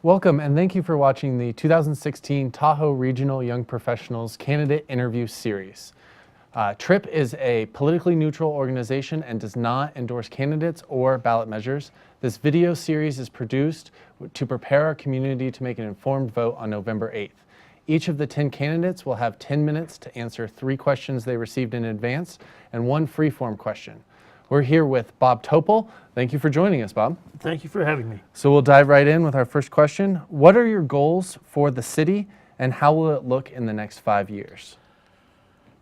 Welcome and thank you for watching the 2016 Tahoe Regional Young Professionals Candidate Interview Series. TRYP is a politically neutral organization and does not endorse candidates or ballot measures. This video series is produced to prepare our community to make an informed vote on November 8th. Each of the 10 candidates will have 10 minutes to answer 3 questions they received in advance and 1 free-form question. We're here with Bob Topel. Thank you for joining us, Bob. Thank you for having me. So we'll dive right in with our first question. What are your goals for the city and how will it look in the next 5 years?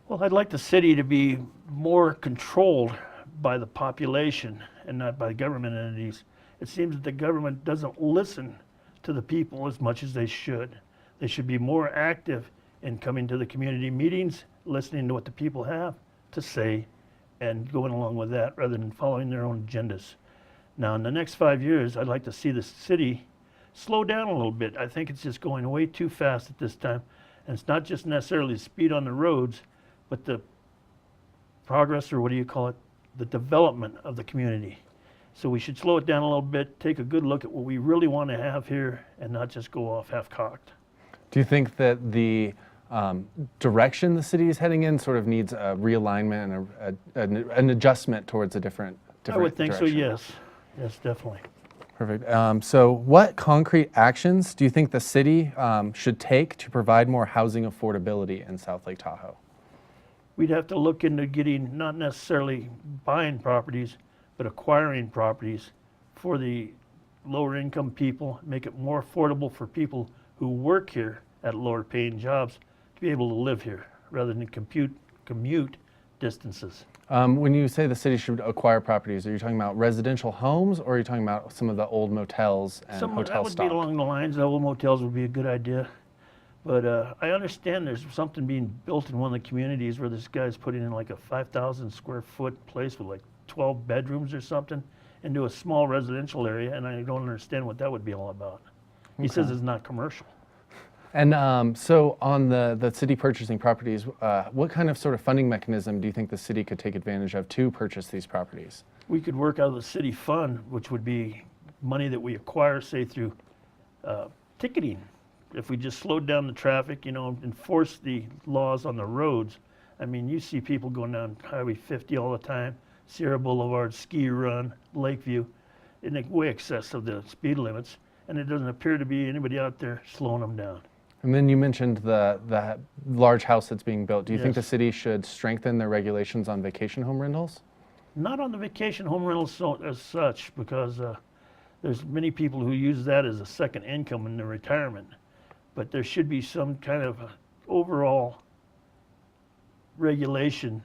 Well, I'd like the city to be more controlled by the population and not by government entities. It seems that the government doesn't listen to the people as much as they should. They should be more active in coming to the community meetings, listening to what the people have to say, and going along with that rather than following their own agendas. Now, in the next 5 years, I'd like to see the city slow down a little bit. I think it's just going way too fast at this time. And it's not just necessarily the speed on the roads, but the progress, or what do you call it, the development of the community. So we should slow it down a little bit, take a good look at what we really want to have here, and not just go off half-cocked. Do you think that the direction the city is heading in sort of needs a realignment and an adjustment towards a different I would think direction? so, yes. Yes, definitely. Perfect. So what concrete actions do you think the city should take to provide more housing affordability in South Lake Tahoe? We'd have to look into getting, not necessarily buying properties, but acquiring properties for the lower income people, make it more affordable for people who work here at lower paying jobs to be able to live here rather than commute distances. When you say the city should acquire properties, are you talking about residential homes or are you talking about some of the old motels and hotel stock? That would be along the lines, the old motels would be a good idea. But I understand there's something being built in one of the communities where this guy's putting in like a 5,000 square foot place with like 12 bedrooms or something into a small residential area, and I don't understand what that would be all about. He says it's not commercial. And so on the city purchasing properties, what kind of sort of funding mechanism do you think the city could take advantage of to purchase these properties? We could work out of the city fund, which would be money that we acquire, say, through ticketing. If we just slowed down the traffic, you know, enforce the laws on the roads. I mean, you see people going down Highway 50 all the time, Sierra Boulevard, Ski Run, Lakeview, in way excess of the speed limits, and it doesn't appear to be anybody out there slowing them down. And then you mentioned the large house that's being built. Do you think the city should strengthen their regulations on vacation home rentals? Not on the vacation home rentals as such, because there's many people who use that as a second income in their retirement. But there should be some kind of overall regulation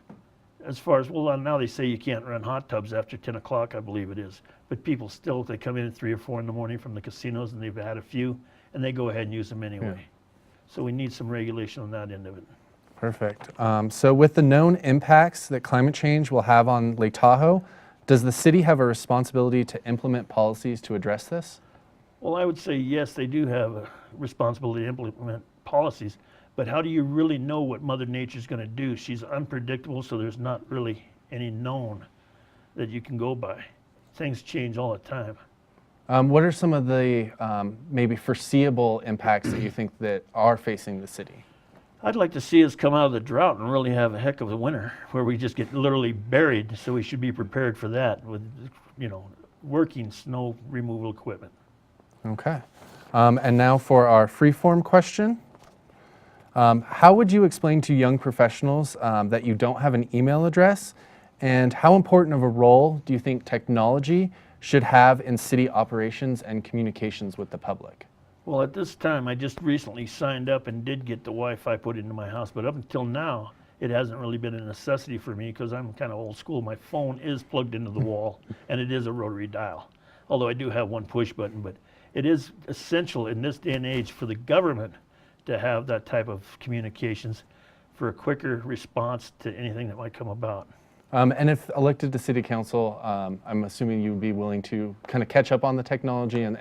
as far as, well, now they say you can't run hot tubs after 10 o'clock, I believe it is. But people still, they come in at 3 or 4 in the morning from the casinos and they've had a few, and they go ahead and use them anyway. Yeah. So we need some regulation on that end of it. Perfect. So with the known impacts that climate change will have on Lake Tahoe, does the city have a responsibility to implement policies to address this? Well, I would say yes, they do have a responsibility to implement policies, but how do you really know what Mother Nature's going to do? She's unpredictable, so there's not really any known that you can go by. Things change all the time. What are some of the maybe foreseeable impacts that you think that are facing the city? I'd like to see us come out of the drought and really have a heck of a winter where we just get literally buried, so we should be prepared for that with, you know, working snow removal equipment. Okay. And now for our free-form question. How would you explain to young professionals that you don't have an email address? And how important of a role do you think technology should have in city operations and communications with the public? Well, at this time, I just recently signed up and did get the Wi-Fi put into my house, but up until now, it hasn't really been a necessity for me because I'm kind of old school. My phone is plugged into the wall, and it is a rotary dial, although I do have one push button, but it is essential in this day and age for the government to have that type of communications for a quicker response to anything that might come about. And if elected to city council, I'm assuming you would be willing to kind of catch up on the technology and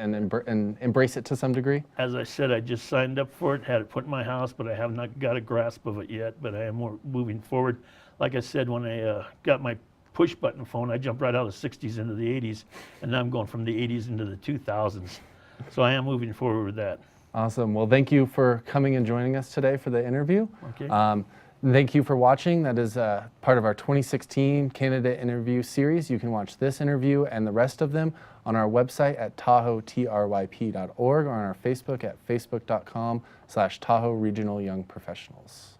embrace it to some degree? As I said, I just signed up for it, had it put in my house, but I have not got a grasp of it yet, but I am moving forward. like I said, when I got my push button phone, I jumped right out of the 60s into the 80s, and now I'm going from the 80s into the 2000s. So I am moving forward with that. Awesome. Well, thank you for coming and joining us today for the interview. Okay. Thank you for watching. That is part of our 2016 candidate interview series. You can watch this interview and the rest of them on our website at TahoeTRYP.org or on our Facebook at facebook.com/Tahoe Regional Young Professionals.